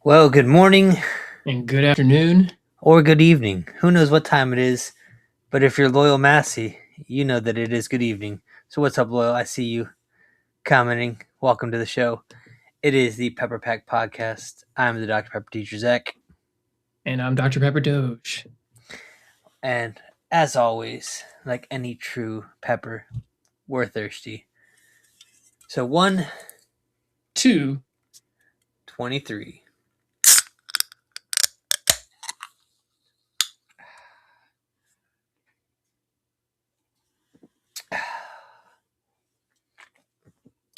Well, good morning And good afternoon. or good evening. Who knows what time it is? But if you're loyal Massey, you know that it is good evening. So what's up, loyal? I see you commenting. Welcome to the show. It is the Pepper Pack Podcast. I'm the Dr. Pepper teacher, Zach. And I'm Dr. Pepper Doge. And as always, like any true pepper, we're thirsty. So 2. 123.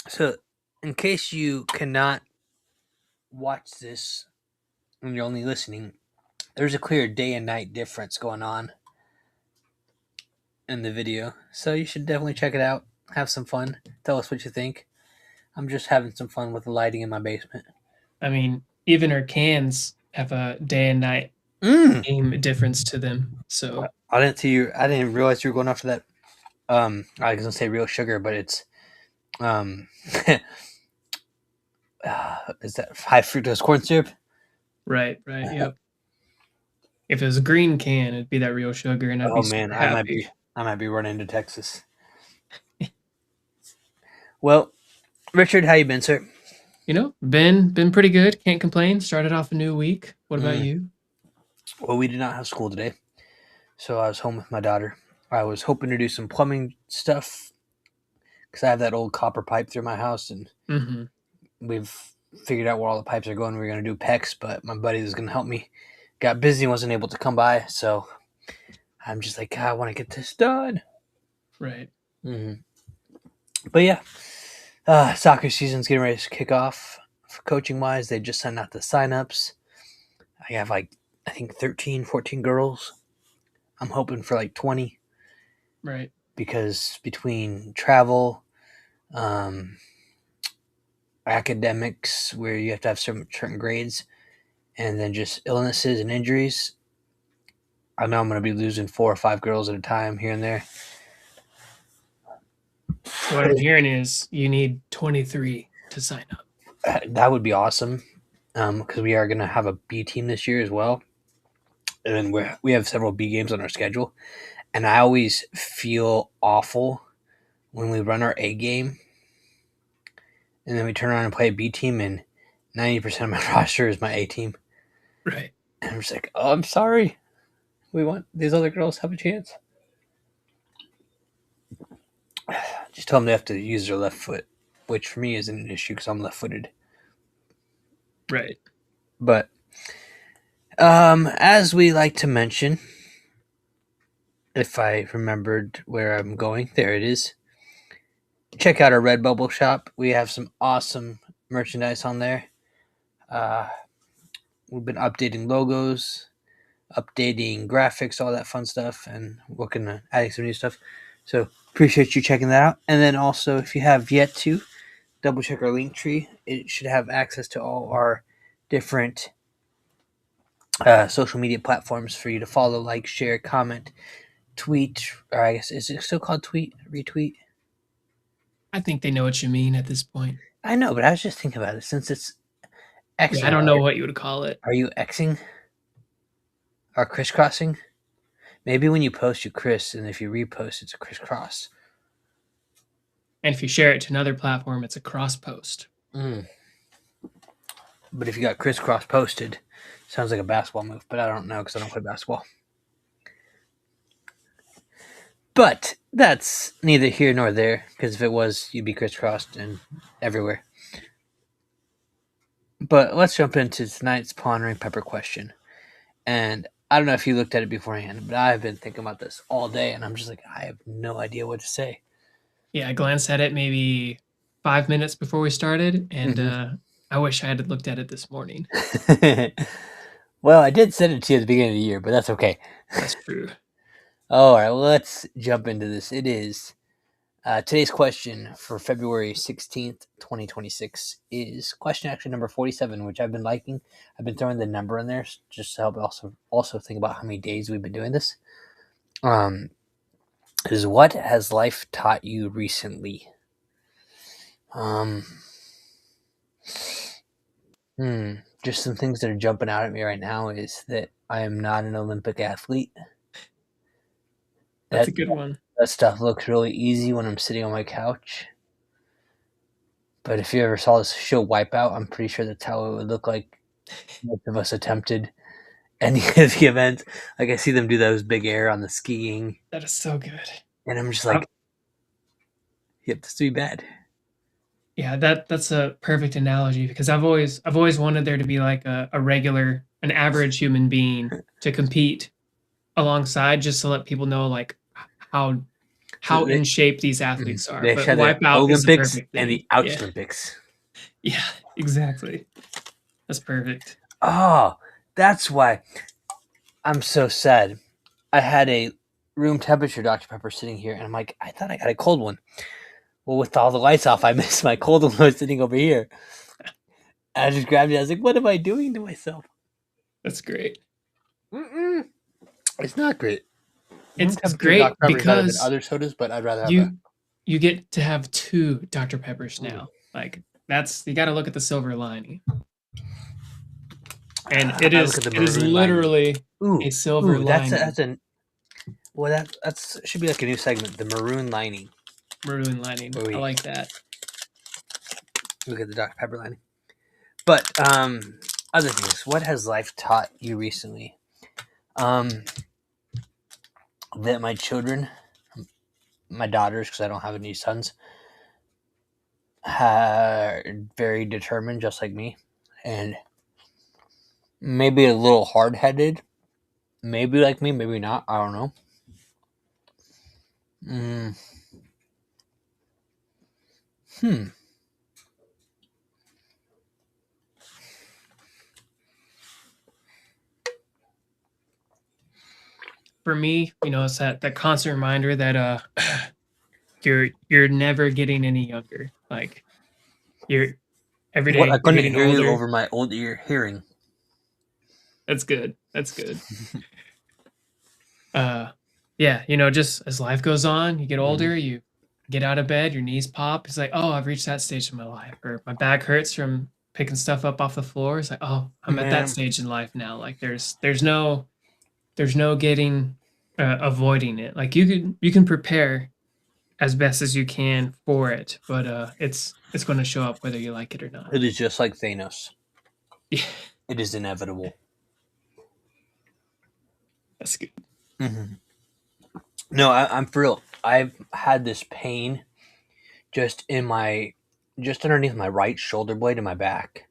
So in case you cannot watch this and you're only listening, there's a clear day and night difference going on in the video. So you should definitely check it out. Have some fun. Tell us what you think. I'm just having some fun with the lighting in my basement. I mean, even our cans have a day and night Mm. game difference to them. So, I didn't see you. I didn't realize you were going after that. I was gonna say real sugar, but it's um, is that high fructose corn syrup? right, yep. If it was a green can, it'd be that real sugar, and I'd Oh be man, super happy. I might be running to Texas. Well, Richard, how you been, sir? Been pretty good. Can't complain. Started off a new week. What about Mm. you? Well, we did not have school today, so I was home with my daughter. I was hoping to do some plumbing stuff because I have that old copper pipe through my house, and Mm-hmm. we've figured out where all the pipes are going. We're going to do PEX, but my buddy is going to help me. Got busy and wasn't able to come by, so I'm just like, I want to get this done. Right. Mm-hmm. But yeah, soccer season's getting ready to kick off. For coaching wise, they just sent out the signups. I have like, I think 13, 14 girls. I'm hoping for like 20 Right. because between travel, um, academics, where you have to have certain grades, and then just illnesses and injuries, I know I'm going to be losing 4 or 5 girls at a time here and there. So what I'm hearing is you need 23 to sign up. That would be awesome because we are going to have a B team this year as well. And we have several B games on our schedule. And I always feel awful when we run our A game and then we turn around and play a B team and 90% of my roster is my A team. Right. And I'm just like, oh, I'm sorry. We want these other girls to have a chance. Just tell them they have to use their left foot, which for me isn't an issue because I'm left footed. Right. But as we like to mention, if I remembered where I'm going, there it is. Check out our Redbubble shop. We have some awesome merchandise on there. Uh, we've been updating logos, updating graphics, all that fun stuff, and looking at adding some new stuff. So appreciate you checking that out. And then also, if you have yet to, double check our link tree. It should have access to all our different social media platforms for you to follow, like, share, comment, tweet, or I guess is it still called tweet, retweet? I think they know what you mean at this point. I know, but I was just thinking about it since it's Yeah, I Xing. don't know what you would call it. Are you Xing or crisscrossing? Maybe when you post, you criss, and if you repost, it's a crisscross. And if you share it to another platform, it's a cross post. Mm. But if you got crisscross posted, sounds like a basketball move, but I don't know because I don't play basketball. But that's neither here nor there because if it was, you'd be crisscrossed and everywhere. But let's jump into tonight's pondering pepper question. And I don't know if you looked at it beforehand, but I've been thinking about this all day, and I'm just like, I have no idea what to say. Yeah, I glanced at it maybe 5 minutes before we started, and Mm-hmm. I wish I had looked at it this morning. Well, I did send it to you at the beginning of the year, but that's okay. That's true. All right, well, let's jump into this. It is today's question for February 16th, 2026 is question actually number 47, which I've been liking. I've been throwing the number in there just to help also think about how many days we've been doing this. Is what has life taught you recently? Um, Just some things that are jumping out at me right now is that I am not an Olympic athlete. That's a That good one. that stuff looks really easy when I'm sitting on my couch. But if you ever saw this show Wipeout, I'm pretty sure that's how it would look like most of us attempted any of the events. Like I see them do those big air on the skiing, That is so good. and I'm just Uh, like, yep, this would be bad. yeah, that's a perfect analogy because I've always wanted there to be like a regular, an average human being to compete alongside just to let people know like how So how in shape these mhm. athletes are. They But should have the Wipeout is the Olympics perfect and thing. the Ouch Yeah. Olympics. Yeah, exactly. That's perfect. Oh, that's why I'm so sad. I had a room temperature Dr. Pepper sitting here, and I'm like, I thought I got a cold one. Well, with all the lights off, I missed my cold one sitting over here. I just grabbed it. I was like, what am I doing to myself? That's great. Mm-mm. It's not great. Room It's temperature Dr. great Pepper is better than because other sodas, but I'd rather have that. you you get to have two Dr. Peppers Mm. now. Like that's you got to look at the silver lining. And it I look is at the it is maroon lining. literally Ooh, a silver ooh, lining. well, that's should be like a new segment, the maroon lining. Maroon lining. Where I we like that. look at the Dr. Pepper lining. But other things. What has life taught you recently? That my children, my daughters, because I don't have any sons, are very determined, just like me, and maybe a little hard headed. Maybe like me, maybe not. I don't know. Mm, hmm. For me, it's that constant reminder that you're never getting any younger. Like you're every What? I day you're couldn't getting hear you older. over my old ear hearing. That's good. That's good. Uh yeah, just as life goes on, you get Mm-hmm. older, you get out of bed, your knees pop. It's like, oh, I've reached that stage in my life. Or my back hurts from picking stuff up off the floor. It's like, oh, I'm at that Man, stage in life now. Like there's no getting avoiding it. Like you can prepare as best as you can for it, but it's going to show up whether you like it or not. it is just like Thanos. Yeah, It is inevitable. that's good. Mm-hmm. No, I'm for real. I've had this pain just just underneath my right shoulder blade in my back.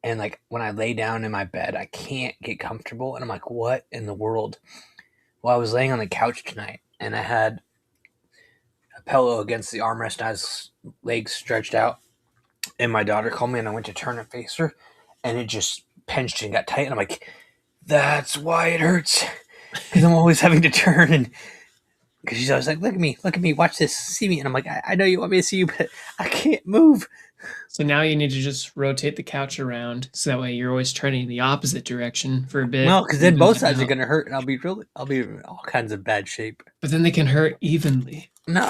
And like when I lay down in my bed, I can't get comfortable. And I'm like, what in the world? Well, I was laying on the couch tonight and I had a pillow against the armrest and I was legs stretched out. And my daughter called me and I went to turn and face her and it just pinched and got tight. And I'm like, that's why it hurts. Because I'm always having to turn and because she's always like, look at me, watch this, see me. And I'm like, I know you want me to see you, but I can't move. So now you need to just rotate the couch around so that way you're always turning the opposite direction for a bit, No, because then evens both it sides are out. gonna hurt, and I'll be in all kinds of bad shape. But then they can hurt evenly. No,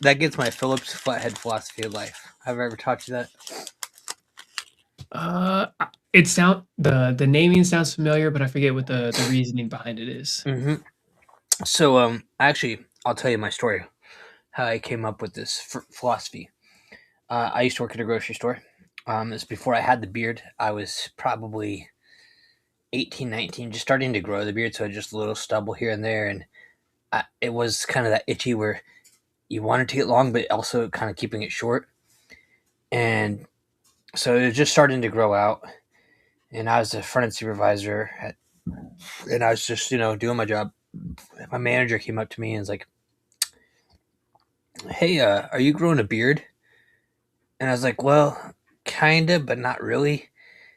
that gets my Phillips flathead philosophy of life. Have I ever taught you that? Uh, it sound the naming sounds familiar, but I forget what the reasoning behind it is. Mm-hmm. So, actually, I'll tell you my story. How I came up with this philosophy. I used to work at a grocery store. It's before I had the beard. I was probably 18, 19, just starting to grow the beard, so just a little stubble here and there, and it was kind of that itchy where you wanted to get long, but also kind of keeping it short. And so it was just starting to grow out. And I was a front end supervisor, and I was just doing my job. My manager came up to me and was like, "Hey, are you growing a beard?" And I was like, "Well, kinda, but not really."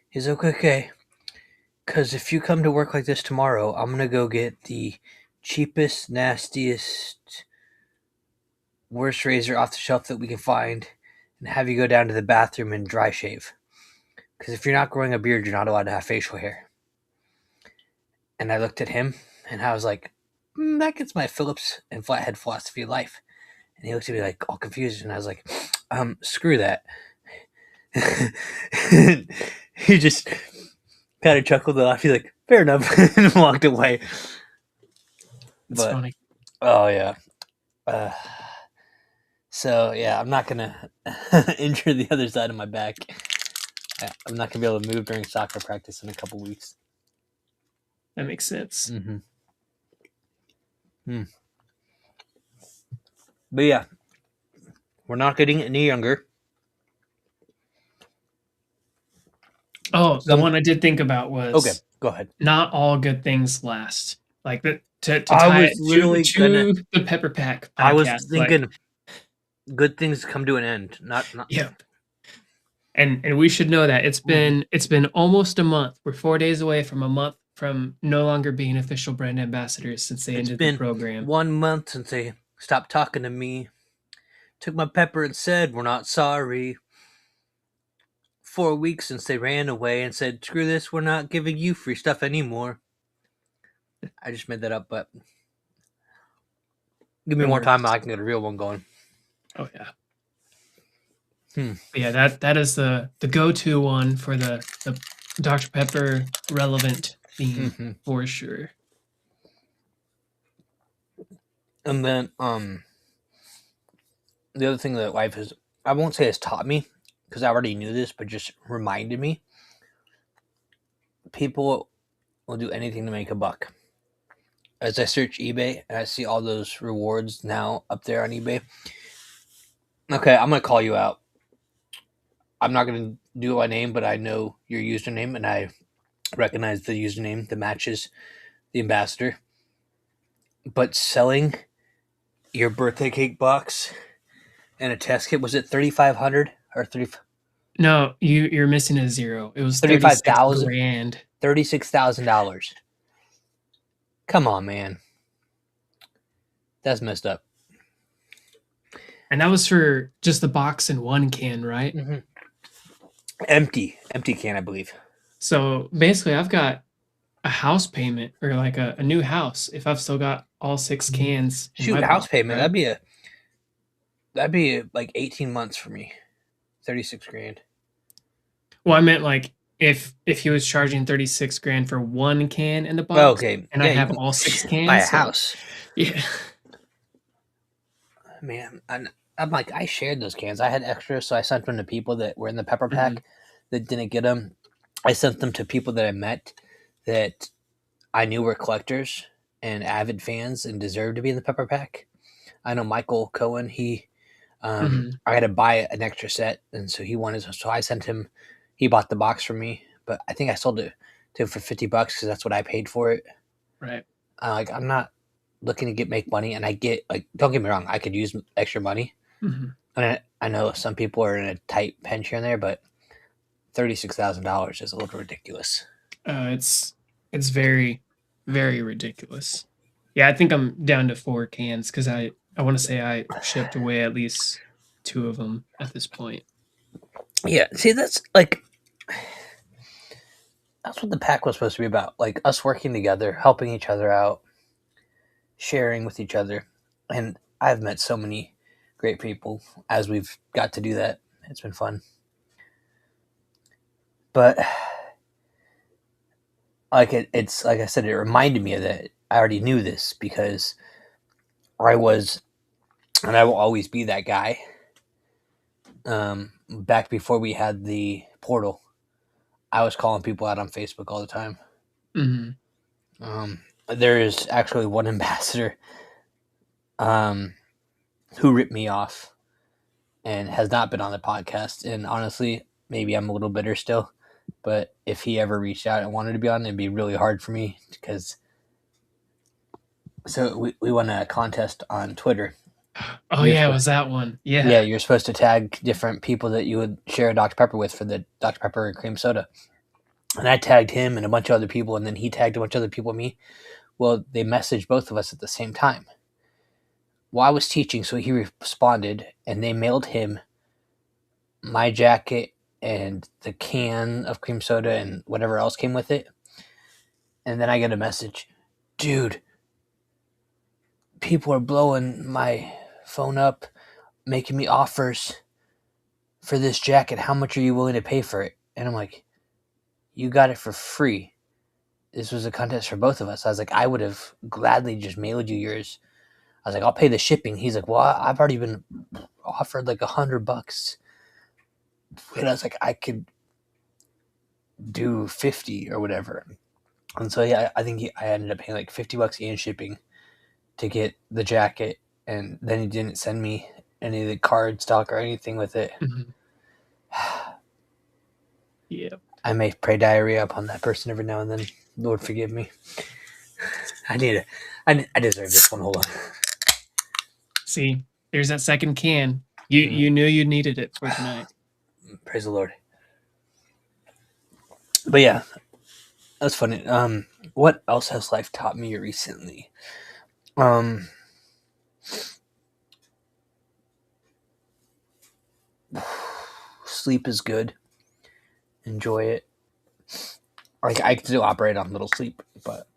He's like, "Okay, because if you come to work like this tomorrow, I'm gonna go get the cheapest, nastiest, worst razor off the shelf that we can find, and have you go down to the bathroom and dry shave. Because if you're not growing a beard, you're not allowed to have facial hair." And I looked at him, and I was like, "That gets my Phillips and flathead philosophy of life." And he looked at me like all confused, and I was like, "Screw that." He just kind of chuckled off. He's like, fair enough, and walked away. It's But funny. oh yeah, uh, so yeah, I'm not gonna injure the other side of my back. I'm not gonna be able to move during soccer practice in a couple weeks. That makes sense. Mm-hmm. Mm. But yeah, we're not getting any younger. Oh, the Some one I did think about okay, was go ahead. not all good things last. Like to I tie was it literally gonna. to the Pepper Pack I was podcast. Like, thinking good things come to an end. Not. yeah. And we should know that Mhm. it's been almost a month. We're 4 days away from a month from no longer being official brand ambassadors since they It's ended the been program. 1 month since they stopped talking to me. Took my pepper and said we're not sorry. 4 weeks since they ran away and said screw this, we're not giving you free stuff anymore. I just made that up, but give me It more time, works. I can get a real one going. Oh yeah. Hmm. But yeah, that is the go-to one for the Dr. Pepper relevant theme Mm-hmm. for sure. And then the other thing that life has, I won't say has taught me because I already knew this, but just reminded me, people will do anything to make a buck. As I search eBay and I see all those rewards now up there on eBay, okay, I'm gonna call you out. I'm not gonna do my name, but I know your username and I recognize the username that matches the ambassador. But selling your birthday cake box and a test kit, was it 3,500 or 30, No, you're missing a zero. It was 36 35,000? grand. $36,000. Come on, man. That's messed up. And that was for just the box and one can, right? Mm-hmm. Empty can, I believe. So basically I've got a house payment or like a new house if I've still got all six cans in my Shoot, house box, payment. right? That'd be like 18 months for me. 36 grand. Well, I meant like if he was charging 36 grand for one can in the Oh, box okay. and I Yeah, you have can all six buy a cans, like house. yeah. Man, I'm like, I shared those cans. I had extras, so I sent them to people that were in the pepper Mhm. pack that didn't get them. I sent them to people that I met that I knew were collectors and avid fans and deserved to be in the pepper pack. I know Michael Cohen. Mhm. I had to buy an extra set, and so he wanted. So I sent him. He bought the box for me, but I think I sold it to him for $50 because that's what I paid for it. Right. Like I'm not looking to make money, and I get like don't get me wrong, I could use extra money, Mhm. and I know some people are in a tight pinch here and there, but $36,000 is a little ridiculous. It's very very ridiculous. Yeah, I think I'm down to 4 cans because I want to say I shipped away at least two of them at this point. Yeah, see, that's what the pack was supposed to be about, like us working together, helping each other out, sharing with each other, and I've met so many great people as we've got to do that. It's been fun, but it's like I said, it reminded me of that. I already knew this because I was, and I will always be that guy. Back before we had the portal, I was calling people out on Facebook all the time. Mhm. There is actually one ambassador um, who ripped me off and has not been on the podcast. And honestly, maybe I'm a little bitter still. But if he ever reached out and wanted to be on, it'd be really hard for me because. So we won a contest on Twitter. Oh You're yeah, it supposed, was that one. yeah, Yeah. you're supposed to tag different people that you would share a Dr Pepper with for the Dr Pepper cream soda. And I tagged him and a bunch of other people, and then he tagged a bunch of other people. Me. Well, they messaged both of us at the same time. Well, I was teaching, so he responded, and they mailed him my jacket and the can of cream soda and whatever else came with it. And then I get a message, dude, people are blowing my phone up, making me offers for this jacket, how much are you willing to pay for it? And I'm like, you got it for free. This was a contest for both of us. I was like, I would have gladly just mailed you yours. I was like, I'll pay the shipping. He's like, well, I've already been offered like $100. And I was like, I could do 50 or whatever. And so yeah, I think I ended up paying like $50 and shipping to get the jacket, and then he didn't send me any of the card stock or anything with it. Mhm. Yeah. I may pray diarrhea upon that person every now and then. Lord forgive me. I need it. I deserve this one. Hold on. See, there's that second can. You knew you needed it for tonight. Praise the Lord. But yeah, that's funny. What else has life taught me recently? Sleep is good. Enjoy it. Like I can still operate on little sleep, but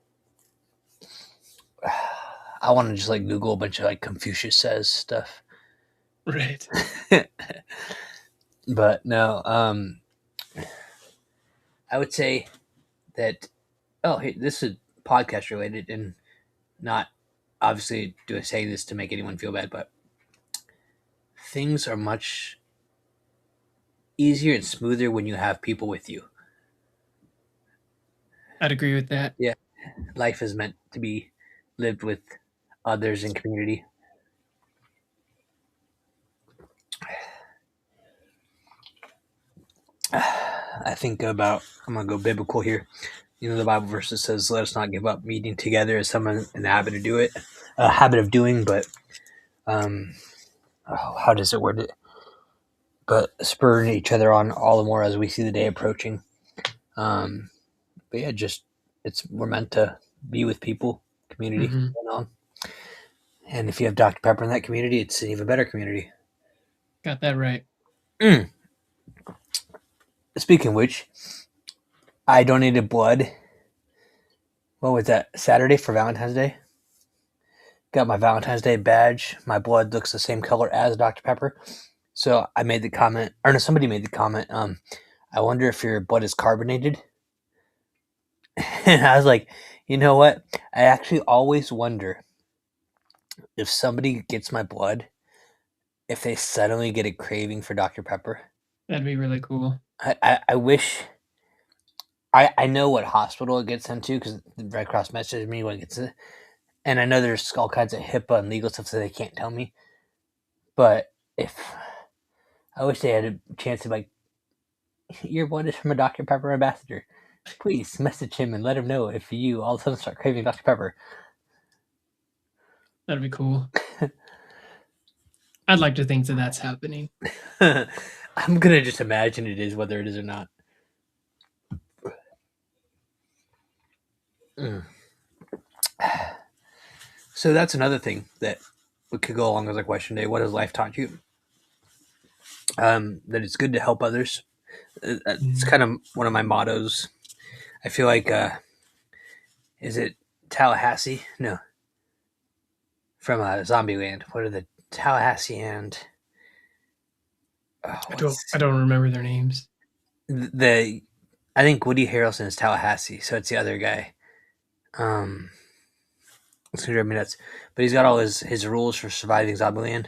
I want to just like Google a bunch of like Confucius says stuff. Right. But no, I would say that. Oh, hey, this is podcast related, and not obviously do I say this to make anyone feel bad, but things are much easier and smoother when you have people with you. I'd agree with that. Yeah, life is meant to be lived with others in community. I think about, I'm gonna go biblical here. You know, the Bible verse that says, "Let us not give up meeting together as some in the habit of do it, a habit of doing." But how does it word it? But spur each other on all the more as we see the day approaching. Um, but yeah, just we're meant to be with people, community Hmm. going on. And if you have Dr. Pepper in that community, it's an even better community. Got that right. Mm. Speaking of which, I donated blood. What was that? Saturday for Valentine's Day. Got my Valentine's Day badge. My blood looks the same color as Dr. Pepper. So I made the comment, or no, somebody made the comment. I wonder if your blood is carbonated. And I was like, you know what? I actually always wonder if somebody gets my blood, if they suddenly get a craving for Dr. Pepper. That'd be really cool. I wish I know what hospital it gets sent to because the Red Cross messaged me when it gets it, and I know there's all kinds of HIPAA and legal stuff that they can't tell me. But if I wish they had a chance to like, your blood is from a Dr. Pepper ambassador. Please message him and let him know if you all of a sudden start craving Dr. Pepper. That'd be cool. I'd like to think that that's happening. I'm gonna just imagine it is, whether it is or not. Mm. So that's another thing that we could go along as a question today. What has life taught you? That it's good to help others. It's kind of one of my mottos. I feel like, is it Tallahassee? No, from Zombieland. What are the Tallahassee and I don't. what's I don't remember their names. the? I think Woody Harrelson is Tallahassee, so it's the other guy. It's gonna drive me nuts. But he's got all his rules for surviving Zombieland.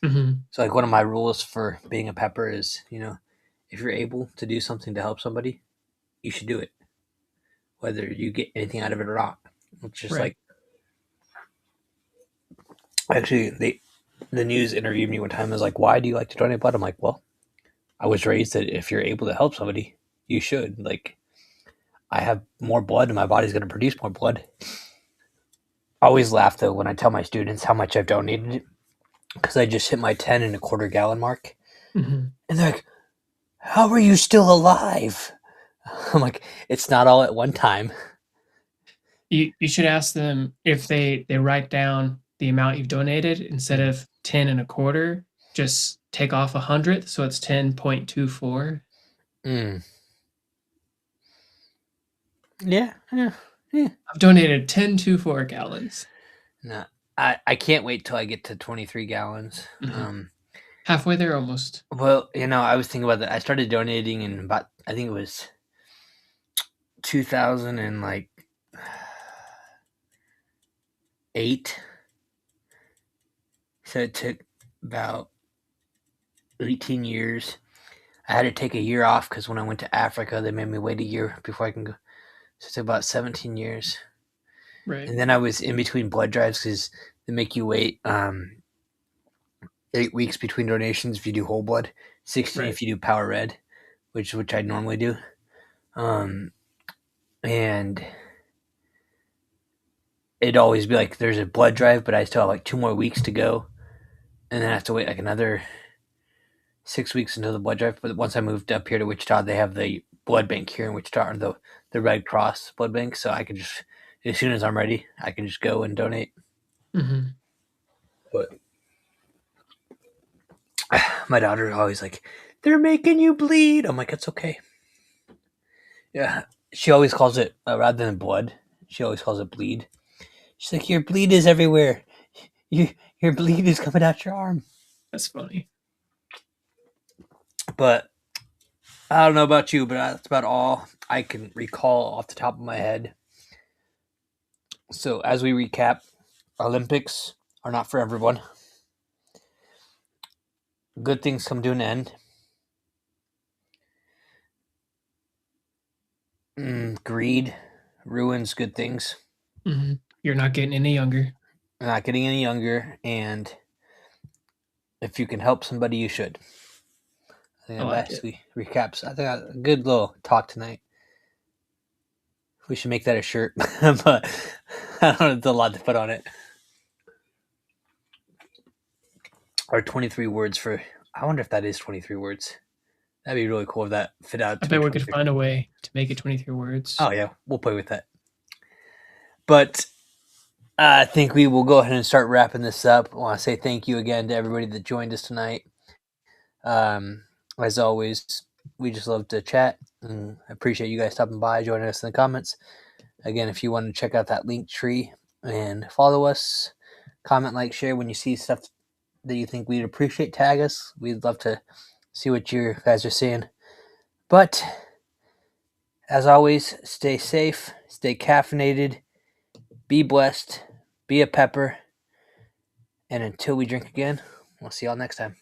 Hmm. So like one of my rules for being a pepper is, if you're able to do something to help somebody, you should do it, whether you get anything out of it or not. It's just Right. like, actually the news interviewed me one time and was like, why do you like to donate blood? I'm like, well, I was raised that if you're able to help somebody, you should. Like, I have more blood and my body's going to produce more blood. I always laugh though when I tell my students how much I've donated because I just hit my 10.25 gallon mark. Hmm. And they're like, how are you still alive? I'm like, it's not all at one time. You should ask them if they write down the amount you've donated instead of 10 1/4. Just take off 100, so it's 10.24. Mm. Yeah, yeah, yeah. I've donated 10 24 gallons. No, I can't wait till I get to 23 gallons. Mhm. Halfway there almost. Well, I was thinking about that. I started donating in about, I think it was 2000 and like 8. So it took about 18 years. I had to take a year off because when I went to Africa, they made me wait a year before I can go. So it took about 17 years. Right. And then I was in between blood drives because they make you wait 8 weeks between donations if you do whole blood, 16 Right. if you do power red, which I normally do. Um, and it'd always be like there's a blood drive, but I still have like 2 more weeks to go, and then I have to wait like another 6 weeks until the blood drive. But once I moved up here to Wichita, they have the blood bank here in Wichita, or the Red Cross blood bank, so I can just, as soon as I'm ready, I can just go and donate. Hmm. But my daughter's always like, "They're making you bleed." I'm like, "It's okay." Yeah, she always calls it rather than blood. She always calls it bleed. She's like, "Your bleed is everywhere. You, your bleed is coming out your arm." That's funny. But I don't know about you, but that's about all I can recall off the top of my head. So, as we recap, Olympics are not for everyone. Good things come to an end. Greed ruins good things. Hmm. You're not getting any younger. We're not getting any younger, and if you can help somebody, you should. I think I that like it. basically recaps. I think a good little talk tonight. We should make that a shirt, but I don't know. It's a lot to put on it. Or 23 words for. I wonder if that is 23 words. That'd be really cool if that fit out I to be bet we could 23. find a way to make it 23 words. Oh, yeah. We'll play with that. But I think we will go ahead and start wrapping this up. I want to say thank you again to everybody that joined us tonight. Um, as always, we just love to chat and appreciate you guys stopping by, joining us in the comments. Again, if you want to check out that link tree and follow us, comment, like, share when you see stuff that you think we'd appreciate, tag us. We'd love to see what you guys are seeing. But as always, stay safe, stay caffeinated, be blessed, be a pepper, and until we drink again, we'll see y'all next time.